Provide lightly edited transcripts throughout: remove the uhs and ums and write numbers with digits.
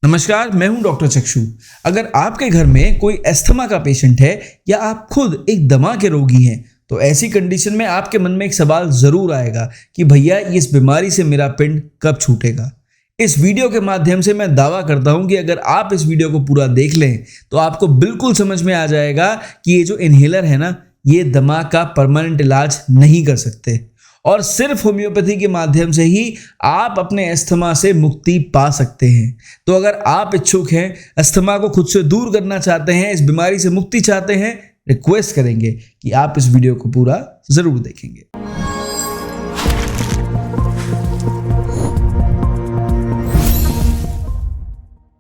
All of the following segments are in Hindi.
नमस्कार, मैं हूं डॉक्टर चक्षु। अगर आपके घर में कोई अस्थमा का पेशेंट है या आप खुद एक दमा के रोगी हैं तो ऐसी कंडीशन में आपके मन में एक सवाल जरूर आएगा कि भैया इस बीमारी से मेरा पिंड कब छूटेगा। इस वीडियो के माध्यम से मैं दावा करता हूं कि अगर आप इस वीडियो को पूरा देख लें तो आपको बिल्कुल समझ में आ जाएगा कि ये जो इन्हेलर है ना, ये दमा का परमानेंट इलाज नहीं कर सकते और सिर्फ होम्योपैथी के माध्यम से ही आप अपने अस्थमा से मुक्ति पा सकते हैं। तो अगर आप इच्छुक हैं, अस्थमा को खुद से दूर करना चाहते हैं, इस बीमारी से मुक्ति चाहते हैं, रिक्वेस्ट करेंगे कि आप इस वीडियो को पूरा जरूर देखेंगे।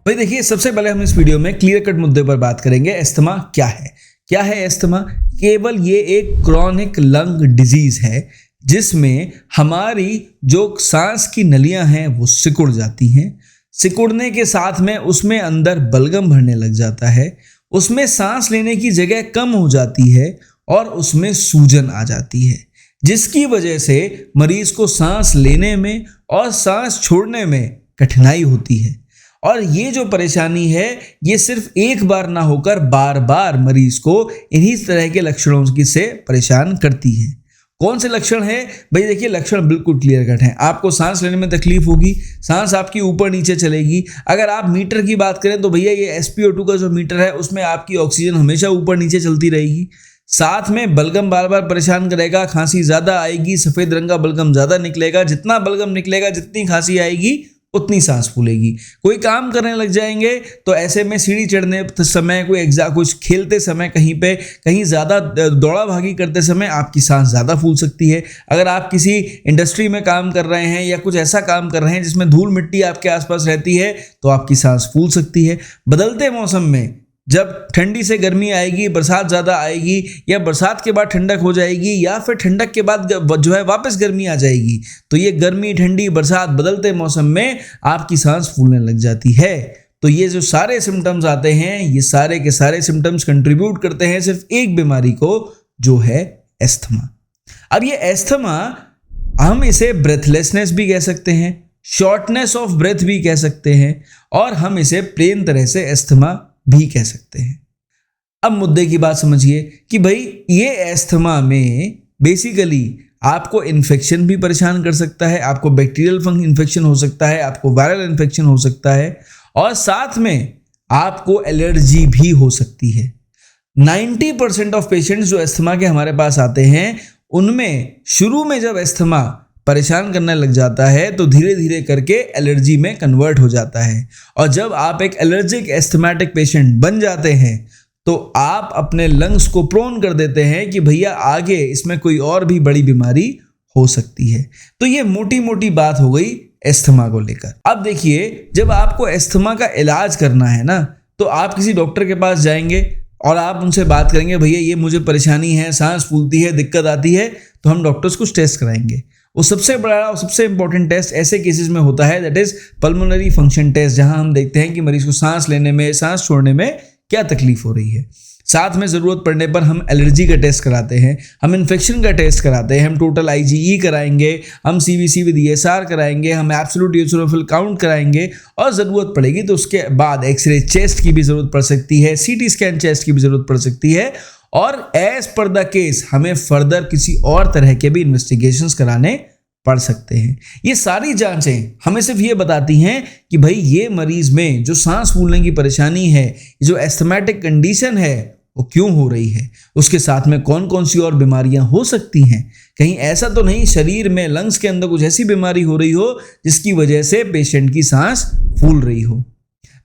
भाई देखिए, सबसे पहले हम इस वीडियो में क्लियर कट मुद्दे पर बात करेंगे। अस्थमा क्या है? क्या है अस्थमा? केवल ये एक क्रॉनिक लंग डिजीज है जिसमें हमारी जो सांस की नलियां हैं वो सिकुड़ जाती हैं। सिकुड़ने के साथ में उसमें अंदर बलगम भरने लग जाता है, उसमें सांस लेने की जगह कम हो जाती है और उसमें सूजन आ जाती है, जिसकी वजह से मरीज को सांस लेने में और सांस छोड़ने में कठिनाई होती है। और ये जो परेशानी है ये सिर्फ एक बार ना होकर बार बार मरीज को इन्हीं तरह के लक्षणों से परेशान करती है। कौन से लक्षण है? भाई देखिए, लक्षण बिल्कुल क्लियर कट हैं। आपको सांस लेने में तकलीफ होगी, सांस आपकी ऊपर नीचे चलेगी। अगर आप मीटर की बात करें तो भैया ये SpO2 का जो मीटर है उसमें आपकी ऑक्सीजन हमेशा ऊपर नीचे चलती रहेगी। साथ में बलगम बार बार परेशान करेगा, खांसी ज़्यादा आएगी, सफ़ेद रंग का बलगम ज़्यादा निकलेगा। जितना बलगम निकलेगा, जितनी खांसी आएगी, उतनी सांस फूलेगी। कोई काम करने लग जाएंगे तो ऐसे में सीढ़ी चढ़ने समय, कुछ खेलते समय, कहीं ज़्यादा दौड़ा भागी करते समय आपकी सांस ज़्यादा फूल सकती है। अगर आप किसी इंडस्ट्री में काम कर रहे हैं या कुछ ऐसा काम कर रहे हैं जिसमें धूल मिट्टी आपके आसपास रहती है तो आपकी सांस फूल सकती है। बदलते मौसम में जब ठंडी से गर्मी आएगी, बरसात ज़्यादा आएगी या बरसात के बाद ठंडक हो जाएगी या फिर ठंडक के बाद जो है वापस गर्मी आ जाएगी, तो ये गर्मी, ठंडी, बरसात, बदलते मौसम में आपकी सांस फूलने लग जाती है। तो ये जो सारे सिम्टम्स आते हैं, ये सारे के सारे सिम्टम्स कंट्रीब्यूट करते हैं सिर्फ एक बीमारी को, जो है अस्थमा। अब ये अस्थमा, हम इसे ब्रेथलेसनेस भी कह सकते हैं, शॉर्टनेस ऑफ ब्रेथ भी कह सकते हैं और हम इसे प्लेन तरह से अस्थमा भी कह सकते हैं। अब मुद्दे की बात समझिए कि भाई ये अस्थमा में बेसिकली आपको इन्फेक्शन भी परेशान कर सकता है, आपको बैक्टीरियल फंगल इन्फेक्शन हो सकता है, आपको वायरल इन्फेक्शन हो सकता है और साथ में आपको एलर्जी भी हो सकती है। 90% ऑफ पेशेंट्स जो अस्थमा के हमारे पास आते हैं, उनमें शुरू में जब अस्थमा परेशान करने लग जाता है तो धीरे धीरे करके एलर्जी में कन्वर्ट हो जाता है और जब आप एक एलर्जिक एस्थमेटिक पेशेंट बन जाते हैं तो आप अपने लंग्स को प्रोन कर देते हैं कि भैया आगे इसमें कोई और भी बड़ी बीमारी हो सकती है। तो ये मोटी मोटी बात हो गई अस्थमा को लेकर। अब देखिए, जब आपको अस्थमा का इलाज करना है ना, तो आप किसी डॉक्टर के पास जाएंगे और आप उनसे बात करेंगे, भैया ये मुझे परेशानी है, सांस फूलती है, दिक्कत आती है, तो हम डॉक्टर्स कुछ टेस्ट कराएंगे। वो सबसे बड़ा और सबसे इंपॉर्टेंट टेस्ट ऐसे केसेस में होता है, that is pulmonary function test, जहां हम देखते हैं कि मरीज को सांस लेने में, सांस छोड़ने में क्या तकलीफ हो रही है। साथ में ज़रूरत पड़ने पर हम एलर्जी का टेस्ट कराते हैं, हम इन्फेक्शन का टेस्ट कराते हैं, हम टोटल IgE कराएंगे, हम CBC विद ESR कराएंगे, हम एब्सोल्यूट इओसिनोफिल काउंट कराएंगे और ज़रूरत पड़ेगी तो उसके बाद एक्सरे चेस्ट की भी ज़रूरत पड़ सकती है, CT स्कैन चेस्ट की भी ज़रूरत पड़ सकती है और एज पर द केस हमें फर्दर किसी और तरह के भी इन्वेस्टिगेशंस कराने पड़ सकते हैं। ये सारी जांचें हमें सिर्फ ये बताती हैं कि भाई ये मरीज में जो सांस फूलने की परेशानी है, जो एस्थमेटिक कंडीशन है, वो क्यों हो रही है, उसके साथ में कौन कौन सी और बीमारियां हो सकती हैं। कहीं ऐसा तो नहीं शरीर में, लंग्स के अंदर कुछ ऐसी बीमारी हो रही हो जिसकी वजह से पेशेंट की सांस फूल रही हो।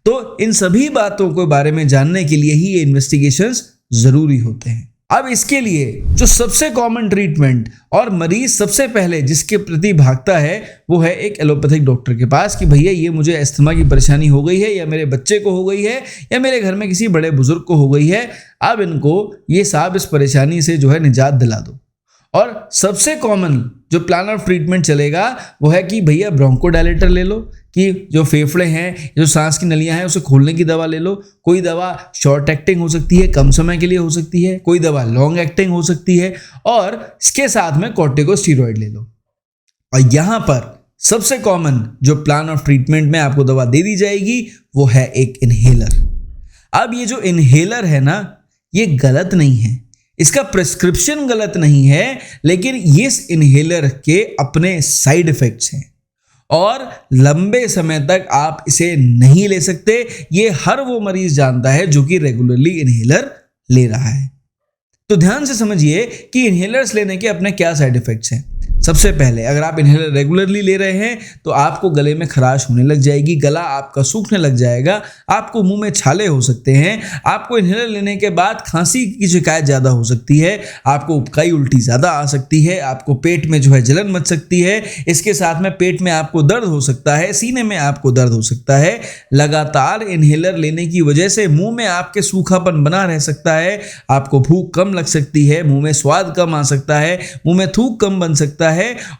तो इन सभी बातों के बारे में जानने के लिए ही ये इन्वेस्टिगेशंस जरूरी होते हैं। अब इसके लिए जो सबसे कॉमन ट्रीटमेंट और मरीज सबसे पहले जिसके प्रति भागता है वो है एक एलोपैथिक डॉक्टर के पास कि भैया ये मुझे अस्थमा की परेशानी हो गई है या मेरे बच्चे को हो गई है या मेरे घर में किसी बड़े बुजुर्ग को हो गई है, अब इनको ये साहब इस परेशानी से जो है निजात दिला दो। और सबसे कॉमन जो प्लान ऑफ ट्रीटमेंट चलेगा वो है कि भैया ब्रोंकोडायलेटर ले लो, कि जो फेफड़े हैं, जो सांस की नलियां हैं, उसे खोलने की दवा ले लो। कोई दवा शॉर्ट एक्टिंग हो सकती है, कम समय के लिए हो सकती है, कोई दवा लॉन्ग एक्टिंग हो सकती है और इसके साथ में कॉर्टिकोस्टेरॉइड ले लो। और यहाँ पर सबसे कॉमन जो प्लान ऑफ ट्रीटमेंट में आपको दवा दे दी जाएगी वो है एक इनहेलर। अब ये जो इनहेलर है ना, ये गलत नहीं है, इसका प्रिस्क्रिप्शन गलत नहीं है, लेकिन इस इनहेलर के अपने साइड इफेक्ट्स हैं और लंबे समय तक आप इसे नहीं ले सकते। ये हर वो मरीज जानता है जो कि रेगुलरली इनहेलर ले रहा है। तो ध्यान से समझिए कि इनहेलर्स लेने के अपने क्या साइड इफेक्ट्स हैं। सबसे पहले, अगर आप इनहेलर रेगुलरली ले रहे हैं तो आपको गले में खराश होने लग जाएगी, गला आपका सूखने लग जाएगा, आपको मुंह में छाले हो सकते हैं, आपको इनहेलर लेने के बाद खांसी की शिकायत ज़्यादा हो सकती है, आपको उबकाई उल्टी ज़्यादा आ सकती है, आपको पेट में जो है जलन मच सकती है, इसके साथ में पेट में आपको दर्द हो सकता है, सीने में आपको दर्द हो सकता है। लगातार इनहेलर लेने की वजह से मुंह में आपके सूखापन बना रह सकता है, आपको भूख कम लग सकती है, मुंह में स्वाद कम आ सकता है, मुंह में थूक कम बन सकता है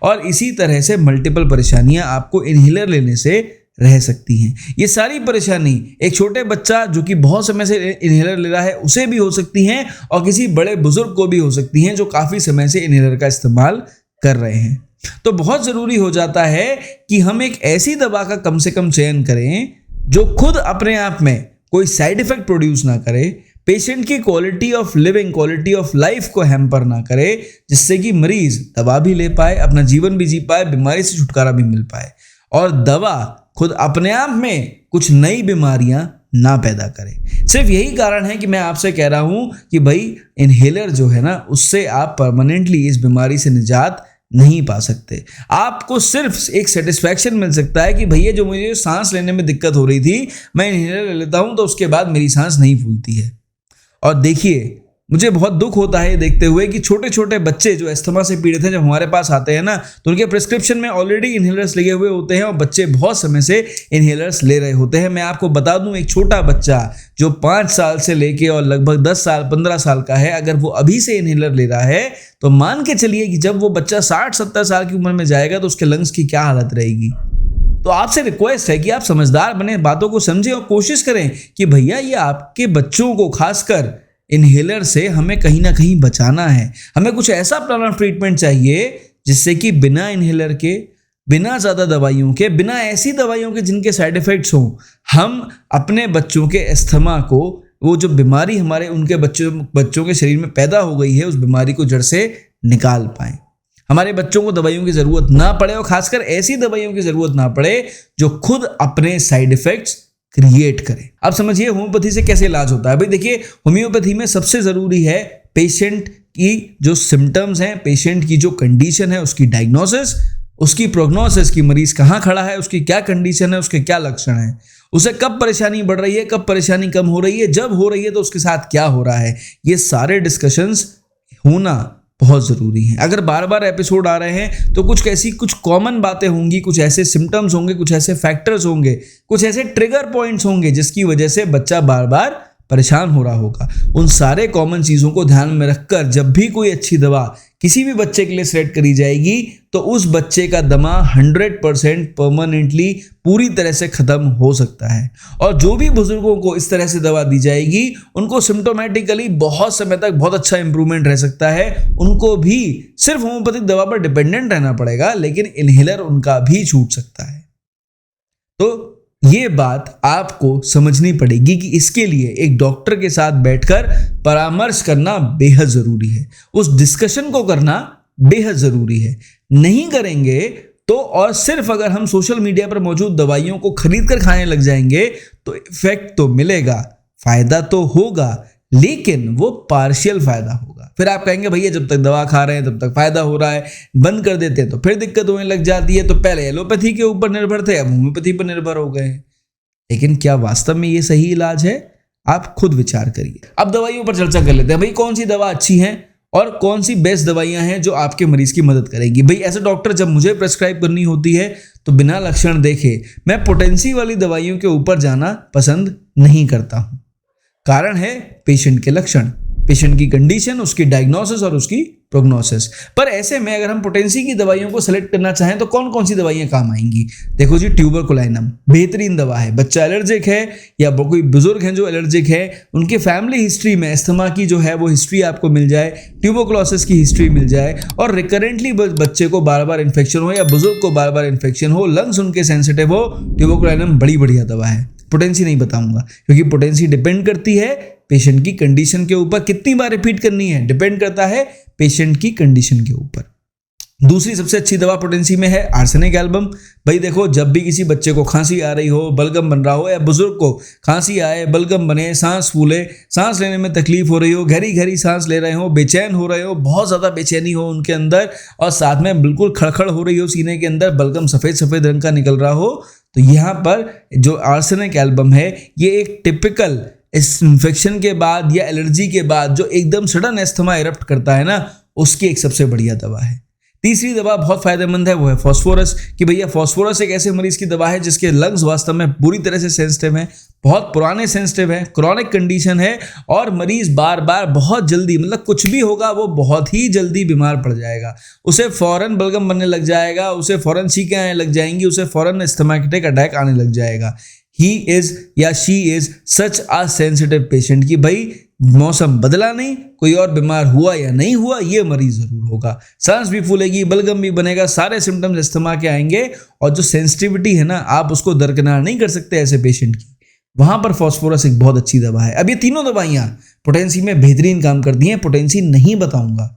और इसी तरह से मल्टीपल परेशानियां आपको इनहेलर लेने से रह सकती हैं। ये सारी परेशानी एक छोटे बच्चा जो कि बहुत समय से इनहेलर ले रहा है उसे भी हो सकती हैं और किसी बड़े बुजुर्ग को भी हो सकती हैं जो काफ़ी समय से इनहेलर का इस्तेमाल कर रहे हैं। तो बहुत ज़रूरी हो जाता है कि हम एक ऐसी दवा का कम से कम चयन करें जो खुद अपने आप में कोई साइड इफेक्ट प्रोड्यूस ना करे, पेशेंट की quality of living, quality of life को हैम्पर ना करे, जिससे कि मरीज दवा भी ले पाए, अपना जीवन भी जी पाए, बीमारी से छुटकारा भी मिल पाए और दवा खुद अपने आप में कुछ नई बीमारियां ना पैदा करे। सिर्फ यही कारण है कि मैं आपसे कह रहा हूं कि भाई इनहेलर जो है ना, उससे आप परमानेंटली इस बीमारी से निजात नहीं पा सकते। आपको सिर्फ एक सेटिस्फैक्शन मिल सकता है कि भैया जो मुझे सांस लेने में दिक्कत हो रही थी, मैं इनहेलर ले लेता हूं तो उसके बाद मेरी सांस नहीं फूलती है। और देखिए, मुझे बहुत दुख होता है ये देखते हुए कि छोटे छोटे बच्चे जो अस्थमा से पीड़ित हैं, जब हमारे पास आते हैं ना, तो उनके प्रिस्क्रिप्शन में ऑलरेडी इनहेलर्स लगे हुए होते हैं और बच्चे बहुत समय से इनहेलर्स ले रहे होते हैं। मैं आपको बता दूं, एक छोटा बच्चा जो 5 साल से लेके और लगभग 10 साल 15 साल का है, अगर वो अभी से इनहेलर ले रहा है तो मान के चलिए कि जब वो बच्चा 60-70 साल की उम्र में जाएगा तो उसके लंग्स की क्या हालत रहेगी। तो आपसे रिक्वेस्ट है कि आप समझदार बने, बातों को समझें और कोशिश करें कि भैया ये आपके बच्चों को खासकर इनहेलर से हमें कहीं ना कहीं बचाना है। हमें कुछ ऐसा प्लान ऑफ ट्रीटमेंट चाहिए जिससे कि बिना इनहेलर के, बिना ज़्यादा दवाइयों के, बिना ऐसी दवाइयों के जिनके साइड इफ़ेक्ट्स हों, हम अपने बच्चों के अस्थमा को, वो जो बीमारी हमारे उनके बच्चों के शरीर में पैदा हो गई है, उस बीमारी को जड़ से निकाल पाएँ। हमारे बच्चों को दवाइयों की ज़रूरत ना पड़े और खासकर ऐसी दवाइयों की ज़रूरत ना पड़े जो खुद अपने साइड इफ़ेक्ट्स क्रिएट करें। अब समझिए होम्योपैथी से कैसे इलाज होता है। भाई देखिए, होम्योपैथी में सबसे ज़रूरी है पेशेंट की जो सिम्टम्स हैं, पेशेंट की जो कंडीशन है, उसकी डायग्नोसिस, उसकी प्रोग्नोसिस की मरीज़ कहाँ खड़ा है, उसकी क्या कंडीशन है, उसके क्या लक्षण हैं, उसे कब परेशानी बढ़ रही है, कब परेशानी कम हो रही है, जब हो रही है तो उसके साथ क्या हो रहा है। ये सारे डिस्कशंस होना बहुत ज़रूरी है। अगर बार बार एपिसोड आ रहे हैं तो कुछ कॉमन बातें होंगी, कुछ ऐसे सिम्टम्स होंगे, कुछ ऐसे फैक्टर्स होंगे, कुछ ऐसे ट्रिगर पॉइंट्स होंगे जिसकी वजह से बच्चा बार बार परेशान हो रहा होगा। उन सारे कॉमन चीज़ों को ध्यान में रखकर जब भी कोई अच्छी दवा किसी भी बच्चे के लिए सेलेक्ट करी जाएगी तो उस बच्चे का दमा 100% परमानेंटली पूरी तरह से ख़त्म हो सकता है। और जो भी बुजुर्गों को इस तरह से दवा दी जाएगी उनको सिम्टोमेटिकली बहुत समय तक बहुत अच्छा इंप्रूवमेंट रह सकता है। उनको भी सिर्फ होम्योपैथिक दवा पर डिपेंडेंट रहना पड़ेगा, लेकिन इनहेलर उनका भी छूट सकता है। तो ये बात आपको समझनी पड़ेगी कि इसके लिए एक डॉक्टर के साथ बैठकर परामर्श करना बेहद ज़रूरी है, उस डिस्कशन को करना बेहद ज़रूरी है। नहीं करेंगे तो, और सिर्फ अगर हम सोशल मीडिया पर मौजूद दवाइयों को खरीद कर खाने लग जाएंगे तो इफेक्ट तो मिलेगा, फ़ायदा तो होगा, लेकिन वो पार्शियल फ़ायदा होगा। फिर आप कहेंगे भैया जब तक दवा खा रहे हैं तब तक फ़ायदा हो रहा है, बंद कर देते हैं तो फिर दिक्कत होने लग जाती है। तो पहले एलोपैथी के ऊपर निर्भर थे, अब होम्योपैथी पर निर्भर हो गए हैं। लेकिन क्या वास्तव में ये सही इलाज है? आप खुद विचार करिए। अब दवाइयों पर चर्चा कर लेते हैं। भाई कौन सी दवा अच्छी है और कौन सी बेस्ट दवाइयाँ हैं जो आपके मरीज़ की मदद करेंगी। भाई ऐसे डॉक्टर जब मुझे प्रेस्क्राइब करनी होती है तो बिना लक्षण देखे मैं पोटेंसी वाली दवाइयों के ऊपर जाना पसंद नहीं करता हूँ। कारण है पेशेंट के लक्षण। पेशेंट की कंडीशन, उसकी डायग्नोसिस और उसकी प्रोग्नोसिस। पर ऐसे में अगर हम पोटेंसी की दवाइयों को सेलेक्ट करना चाहें तो कौन कौन सी दवाइयां काम आएंगी? देखो जी, ट्यूबरकुलाइनम बेहतरीन दवा है। बच्चा एलर्जिक है या कोई बुजुर्ग हैं जो एलर्जिक है, उनके फैमिली हिस्ट्री में अस्थमा की जो है वो हिस्ट्री आपको मिल जाए, ट्यूबरकुलोसिस की हिस्ट्री मिल जाए और रिकरेंटली बच्चे को बार बार इन्फेक्शन हो या बुजुर्ग को बार बार इन्फेक्शन हो, लंग्स उनके सेंसिटिव हो, ट्यूबरकुलाइनम बड़ी बढ़िया दवा है। पोटेंसी नहीं बताऊंगा क्योंकि पोटेंसी डिपेंड करती है पेशेंट की कंडीशन के ऊपर। कितनी बार रिपीट करनी है डिपेंड करता है पेशेंट की कंडीशन के ऊपर। दूसरी सबसे अच्छी दवा पोटेंसी में है आर्सेनिक एल्बम। भाई देखो, जब भी किसी बच्चे को खांसी आ रही हो, बलगम बन रहा हो, या बुजुर्ग को खांसी आए, बलगम बने, सांस फूले, सांस लेने में तकलीफ हो रही हो, गहरी गहरी सांस ले रहे हो, बेचैन हो रहे हो, बहुत ज़्यादा बेचैनी हो उनके अंदर और साथ में बिल्कुल खड़खड़ हो रही हो सीने के अंदर, बलगम सफ़ेद सफ़ेद रंग का निकल रहा हो, तो यहाँ पर जो आर्सेनिक एल्बम है ये एक टिपिकल इस इन्फेक्शन के बाद या एलर्जी के बाद जो एकदम सडन एस्थमा इरप्ट करता है ना, उसकी एक सबसे बढ़िया दवा है। तीसरी दवा बहुत फायदेमंद है, वो है फॉस्फोरस। कि भैया फास्फोरस एक ऐसे मरीज की दवा है जिसके लंग्स वास्तव में पूरी तरह से सेंसिटिव हैं, बहुत पुराने सेंसिटिव हैं, क्रॉनिक कंडीशन है और मरीज बार बार बहुत जल्दी, मतलब कुछ भी होगा वो बहुत ही जल्दी बीमार पड़ जाएगा, उसे फौरन बलगम बनने लग जाएगा, उसे फौरन छींकें आने लग जाएंगी, उसे फौरन एस्थमेटिक अटैक आने लग जाएगा। ही इज या she is such a sensitive patient कि भाई मौसम बदला नहीं, कोई और बीमार हुआ या नहीं हुआ, ये मरीज जरूर होगा, सांस भी फूलेगी, बलगम भी बनेगा, सारे सिम्टम्स एस्थमा के आएंगे और जो सेंसिटिविटी है ना, आप उसको दरकिनार नहीं कर सकते ऐसे पेशेंट की। वहां पर फॉस्फोरस एक बहुत अच्छी दवा है। अब ये तीनों दवाइयां पोटेंसी में बेहतरीन काम करती हैं। पोटेंसी नहीं बताऊंगा,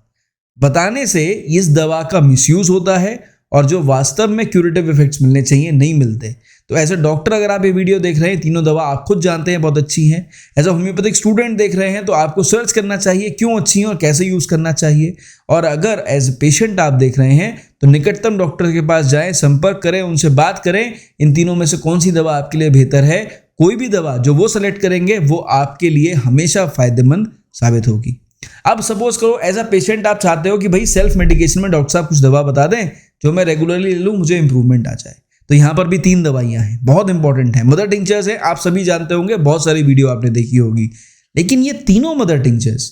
बताने से इस दवा का मिसयूज होता है और जो वास्तव में क्यूरेटिव इफेक्ट्स मिलने चाहिए नहीं मिलते। तो एज अ डॉक्टर अगर आप ये वीडियो देख रहे हैं, तीनों दवा आप खुद जानते हैं बहुत अच्छी हैं। एज अ होम्योपैथिक स्टूडेंट देख रहे हैं तो आपको सर्च करना चाहिए क्यों अच्छी हैं और कैसे यूज़ करना चाहिए। और अगर एज ए पेशेंट आप देख रहे हैं तो निकटतम डॉक्टर के पास जाएं, संपर्क करें, उनसे बात करें, इन तीनों में से कौन सी दवा आपके लिए बेहतर है। कोई भी दवा जो वो सेलेक्ट करेंगे वो आपके लिए हमेशा फायदेमंद साबित होगी। अब सपोज करो एज अ पेशेंट आप चाहते हो कि भाई सेल्फ मेडिकेशन में डॉक्टर साहब कुछ दवा बता दें जो मैं रेगुलरली ले लूँ, मुझे इंप्रूवमेंट आ जाए। तो यहाँ पर भी 3 दवाइयाँ हैं, बहुत इंपॉर्टेंट है। मदर टिंचर्स है, आप सभी जानते होंगे, बहुत सारी वीडियो आपने देखी होगी। लेकिन ये तीनों मदर टिंचर्स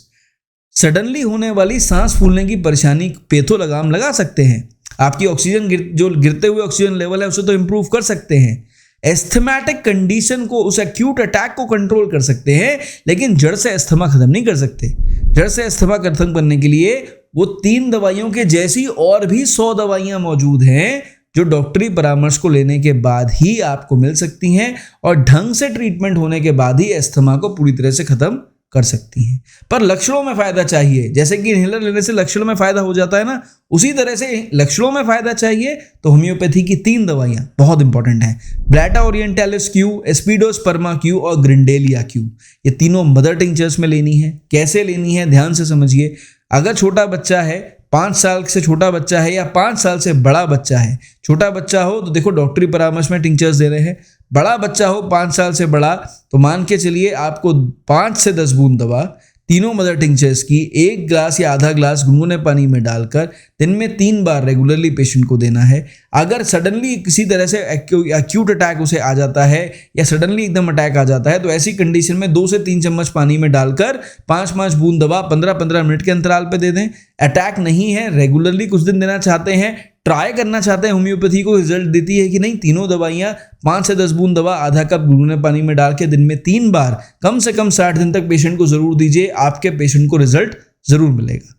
सडनली होने वाली सांस फूलने की परेशानी पे तो लगाम लगा सकते हैं। आपकी ऑक्सीजन जो गिरते हुए ऑक्सीजन लेवल है उसे तो इंप्रूव कर सकते हैं, एस्थमेटिक कंडीशन को, उस एक्यूट अटैक को कंट्रोल कर सकते हैं, लेकिन जड़ से अस्थमा खत्म नहीं कर सकते। जड़ से अस्थमा खत्म करने के लिए वो 3 दवाइयों के जैसी और भी 100 दवाइयां मौजूद हैं जो डॉक्टरी परामर्श को लेने के बाद ही आपको मिल सकती हैं और ढंग से ट्रीटमेंट होने के बाद ही अस्थमा को पूरी तरह से खत्म कर सकती हैं। पर लक्षणों में फायदा चाहिए, जैसे कि इनहेलर लेने से लक्षणों में फायदा हो जाता है ना, उसी तरह से लक्षणों में फायदा चाहिए तो होम्योपैथी की 3 दवाइयां बहुत इंपॉर्टेंट हैं, ब्लैटा ओरिएंटालिस क्यू, एस्पिडोस्पर्मा क्यू और ग्रिंडेलिया क्यू। ये तीनों मदर टिंचर्स में लेनी है। कैसे लेनी है ध्यान से समझिए। अगर छोटा बच्चा है, 5 साल से छोटा बच्चा है या 5 साल से बड़ा बच्चा है, छोटा बच्चा हो तो देखो डॉक्टरी परामर्श में टिंचर्स दे रहे हैं, बड़ा बच्चा हो 5 साल से बड़ा तो मान के चलिए आपको 5 से 10 बूंद दवा तीनों मदर टिंचर्स की 1 ग्लास या आधा ग्लास गुनगुने पानी में डालकर दिन में 3 बार रेगुलरली पेशेंट को देना है। अगर सडनली किसी तरह से एक्यूट अटैक उसे आ जाता है या सडनली एकदम अटैक आ जाता है तो ऐसी कंडीशन में 2 से 3 चम्मच पानी में डालकर 5-5 बूंद दवा 15-15 मिनट के अंतराल पे दे दें। अटैक नहीं है, रेगुलरली कुछ दिन देना चाहते हैं, ट्राई करना चाहते हैं होम्योपैथी को रिजल्ट देती है कि नहीं, तीनों दवाइयाँ 5 से 10 बूंद दवा आधा कप गुनगुने पानी में डाल के दिन में 3 बार कम से कम 60 दिन तक पेशेंट को जरूर दीजिए, आपके पेशेंट को रिजल्ट जरूर मिलेगा।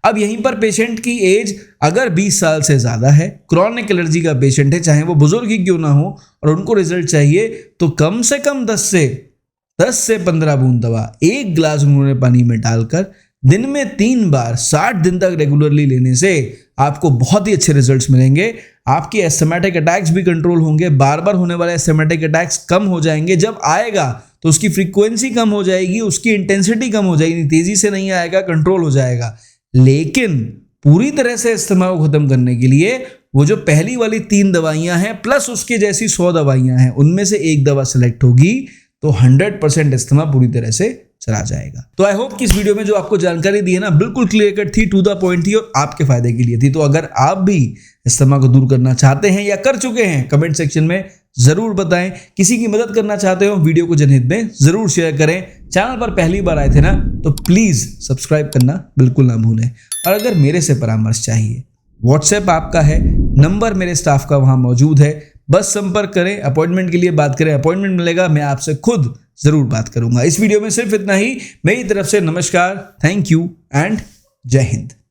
अब यहीं पर पेशेंट की एज अगर 20 साल से ज़्यादा है, क्रॉनिक एलर्जी का पेशेंट है, चाहे वो बुजुर्ग ही क्यों ना हो, और उनको रिजल्ट चाहिए तो कम से कम 10 से 15 बूंद दवा 1 ग्लास गुनगुने पानी में डालकर दिन में 3 बार 60 दिन तक रेगुलरली लेने से आपको बहुत ही अच्छे रिजल्ट्स मिलेंगे। आपके एस्थमेटिक अटैक्स भी कंट्रोल होंगे, बार बार होने वाले एस्थमेटिक अटैक्स कम हो जाएंगे। जब आएगा तो उसकी फ्रीक्वेंसी कम हो जाएगी, उसकी इंटेंसिटी कम हो जाएगी, तेजी से नहीं आएगा, कंट्रोल हो जाएगा। लेकिन पूरी तरह से अस्थमा को खत्म करने के लिए वो जो पहली वाली 3 दवाइयां हैं प्लस उसके जैसी 100 दवाइयां हैं, उनमें से एक दवा सेलेक्ट होगी तो 100% अस्थमा पूरी तरह से चला जाएगा। तो आई होप कि इस वीडियो में जो आपको जानकारी दी है ना, बिल्कुल क्लियर कट थी, टू द पॉइंट थी और आपके फायदे के लिए थी। तो अगर आप भी अस्थमा को दूर करना चाहते हैं या कर चुके हैं, कमेंट सेक्शन में जरूर बताएं। किसी की मदद करना चाहते हो वीडियो को जनहित में जरूर शेयर करें। चैनल पर पहली बार आए थे ना तो प्लीज सब्सक्राइब करना बिल्कुल ना भूलें। और अगर मेरे से परामर्श चाहिए, व्हाट्सएप आपका है, नंबर मेरे स्टाफ का वहां मौजूद है, बस संपर्क करें, अपॉइंटमेंट के लिए बात करें, अपॉइंटमेंट मिलेगा, मैं आपसे खुद जरूर बात करूंगा। इस वीडियो में सिर्फ इतना ही। मेरी तरफ से नमस्कार, थैंक यू एंड जय हिंद।